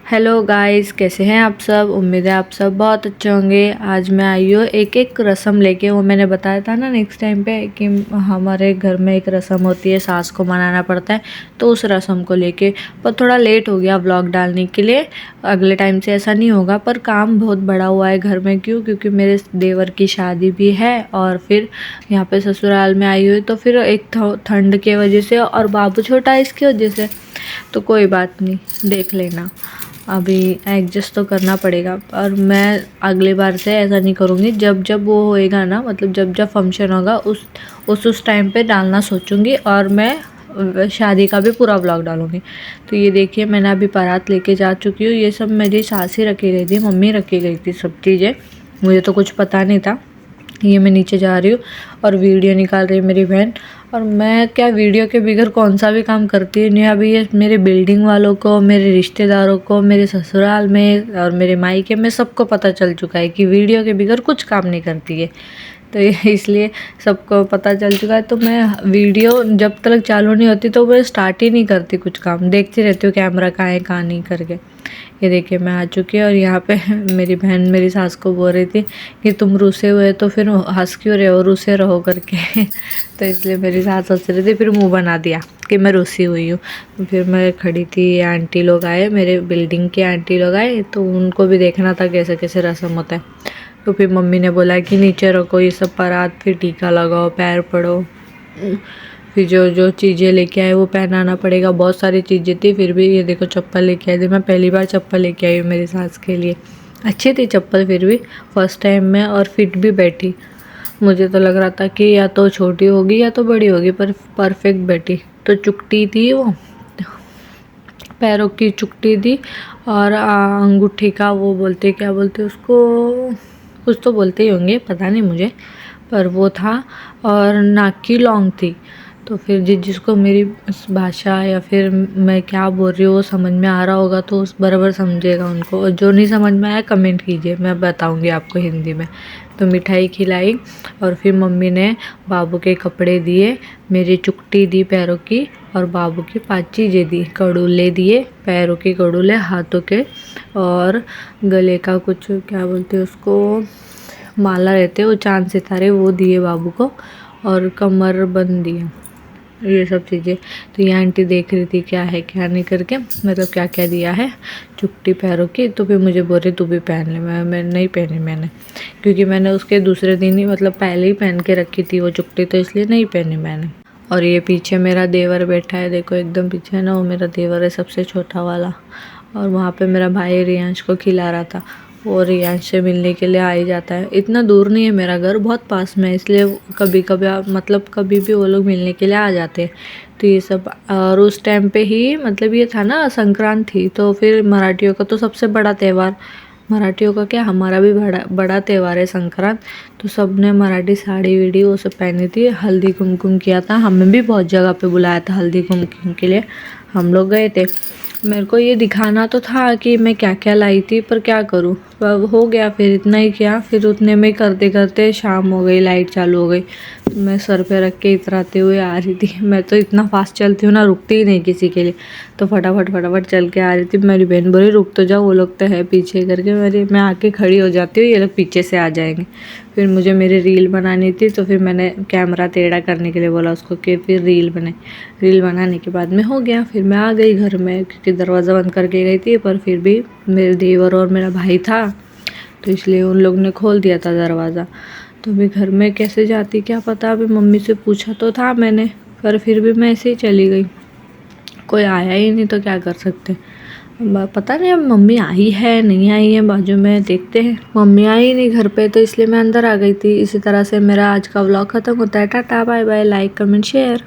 Hello guys, कैसे हैं आप सब। उम्मीद है आप सब बहुत अच्छे होंगे। आज मैं आई हूँ एक रस्म लेके। वो मैंने बताया था ना नेक्स्ट टाइम पे कि हमारे घर में एक रस्म होती है, सास को मनाना पड़ता है, तो उस रस्म को लेके। पर थोड़ा लेट हो गया व्लॉग डालने के लिए। अगले टाइम से ऐसा नहीं होगा, पर काम बहुत बड़ा हुआ है घर में। क्योंकि मेरे देवर की शादी भी है और फिर यहाँ पे ससुराल में आई हुई, तो फिर एक ठंड के वजह से और बाबू छोटा है इसकी वजह से। तो कोई बात नहीं, देख लेना, अभी एडजस्ट तो करना पड़ेगा। और मैं अगली बार से ऐसा नहीं करूँगी। जब जब वो होएगा ना, मतलब जब जब फंक्शन होगा उस टाइम पे डालना सोचूंगी। और मैं शादी का भी पूरा व्लॉग डालूंगी। तो ये देखिए, मैंने अभी बारात लेके जा चुकी हूँ। ये सब मेरी सास ही रखी गई थी, मम्मी रखी गई थी सब चीज़ें, मुझे तो कुछ पता नहीं था। ये मैं नीचे जा रही हूँ और वीडियो निकाल रही है मेरी बहन। और मैं क्या वीडियो के बगैर कौन सा भी काम करती नहीं। अभी ये मेरे बिल्डिंग वालों को, मेरे रिश्तेदारों को, मेरे ससुराल में और मेरे मायके में सबको पता चल चुका है कि वीडियो के बगैर कुछ काम नहीं करती है। तो इसलिए सबको पता चल चुका है। तो मैं वीडियो जब तक चालू नहीं होती तो मैं स्टार्ट ही नहीं करती, कुछ काम देखती रहती हूँ कैमरा कहाँ है कहाँ नहीं करके। ये देखिए मैं आ चुकी है। और यहाँ पे मेरी बहन मेरी सास को बोल रही थी कि तुम रुसे हुए तो फिर हंस क्यों रहे हो, रुसे रहो करके। तो इसलिए मेरी सास हंस रही थी, फिर मुंह बना दिया कि मैं रुसी हुई हूँ। तो फिर मैं खड़ी थी, आंटी लोग आए, मेरे बिल्डिंग के आंटी लोग आए, तो उनको भी देखना था कैसे कैसे रस्म होता है। तो फिर मम्मी ने बोला कि नीचे रखो ये सब बारात, फिर टीका लगाओ, पैर पड़ो, फिर जो जो चीज़ें लेके आए वो पहनाना पड़ेगा। बहुत सारी चीज़ें थी। फिर भी ये देखो चप्पल लेके आई थी। मैं पहली बार चप्पल लेके आई हूँ मेरी सास के लिए। अच्छी थी चप्पल फिर भी, फर्स्ट टाइम में, और फिट भी बैठी। मुझे तो लग रहा था कि या तो छोटी होगी या तो बड़ी होगी, पर परफेक्ट बैठी। तो चुकटी थी वो, पैरों की चुकटी थी। और अंगूठी का वो बोलते, क्या बोलते उसको, कुछ तो बोलते ही होंगे, पता नहीं मुझे, पर वो था। और नाक की लौंग थी। तो फिर जिसको मेरी भाषा या फिर मैं क्या बोल रही हूँ वो समझ में आ रहा होगा तो उस बराबर समझेगा उनको, और जो नहीं समझ में आया कमेंट कीजिए, मैं बताऊँगी आपको हिंदी में। तो मिठाई खिलाई और फिर मम्मी ने बाबू के कपड़े दिए, मेरी चुकटी दी पैरों की, और बाबू की 5 चीज़ें दी। कड़ूले दिए, पैरों के कड़ूले, हाथों के, और गले का कुछ क्या बोलते हैं उसको, माला रहते वो चांद सितारे, वो दिए बाबू को, और कमर बंद दिया, ये सब चीज़ें। तो ये आंटी देख रही थी क्या है क्या नहीं करके, मतलब क्या क्या दिया है। चुकटी पैरों की। तो फिर मुझे बोल रही तू भी पहन ले। मैं नहीं पहनी मैंने, क्योंकि मैंने उसके दूसरे दिन ही, मतलब पहले ही पहन के रखी थी वो चुकटी, तो इसलिए नहीं पहनी मैंने। और ये पीछे मेरा देवर बैठा है, देखो एकदम पीछे है ना, वो मेरा देवर है, सबसे छोटा वाला। और वहाँ पे मेरा भाई रियांश को खिला रहा था। वो रियांश से मिलने के लिए आ ही जाता है। इतना दूर नहीं है मेरा घर, बहुत पास में है, इसलिए कभी कभी मतलब कभी भी वो लोग मिलने के लिए आ जाते हैं। तो ये सब, और उस टाइम पे ही, मतलब ये था ना संक्रांत थी, तो फिर मराठियों का तो सबसे बड़ा त्यौहार, मराठियों का क्या, हमारा भी बड़ा त्यौहार है संक्रांत। तो सब ने मराठी साड़ी वीड़ी वो सब पहनी थी, हल्दी कुमकुम किया था। हमें भी बहुत जगह पे बुलाया था हल्दी कुमकुम के लिए, हम लोग गए थे। मेरे को ये दिखाना तो था कि मैं क्या क्या लाई थी, पर क्या करूँ, हो गया फिर इतना ही किया। फिर उतने में करते करते शाम हो गई, लाइट चालू हो गई। तो मैं सर पे रख के इतराते हुए आ रही थी। मैं तो इतना फास्ट चलती हूँ ना, रुकती ही नहीं किसी के लिए। तो फटाफट फटाफट चल के आ रही थी। मेरी बहन बोली रुक तो जाओ, वो लोग तो है पीछे करके। मैं आके खड़ी हो जाती हूँ, ये लोग पीछे से आ जाएंगे। फिर मुझे मेरी रील बनानी थी, तो फिर मैंने कैमरा टेढ़ा करने के लिए बोला उसको कि फिर रील बनाए। रील बनाने के बाद में हो गया। फिर मैं आ गई घर में, क्योंकि दरवाज़ा बंद करके गई थी, पर फिर भी मेरे देवर और मेरा भाई था, तो इसलिए उन लोग ने खोल दिया था दरवाज़ा। तो अभी घर में कैसे जाती क्या पता, अभी मम्मी से पूछा तो था मैंने, पर फिर भी मैं ऐसे ही चली गई। कोई आया ही नहीं तो क्या कर सकते। पता नहीं अब मम्मी आई है नहीं आई है, बाजू में देखते हैं। मम्मी आई नहीं घर पे, तो इसलिए मैं अंदर आ गई थी। इसी तरह से मेरा आज का व्लॉग ख़त्म होता है। Tata bye bye, like comment share.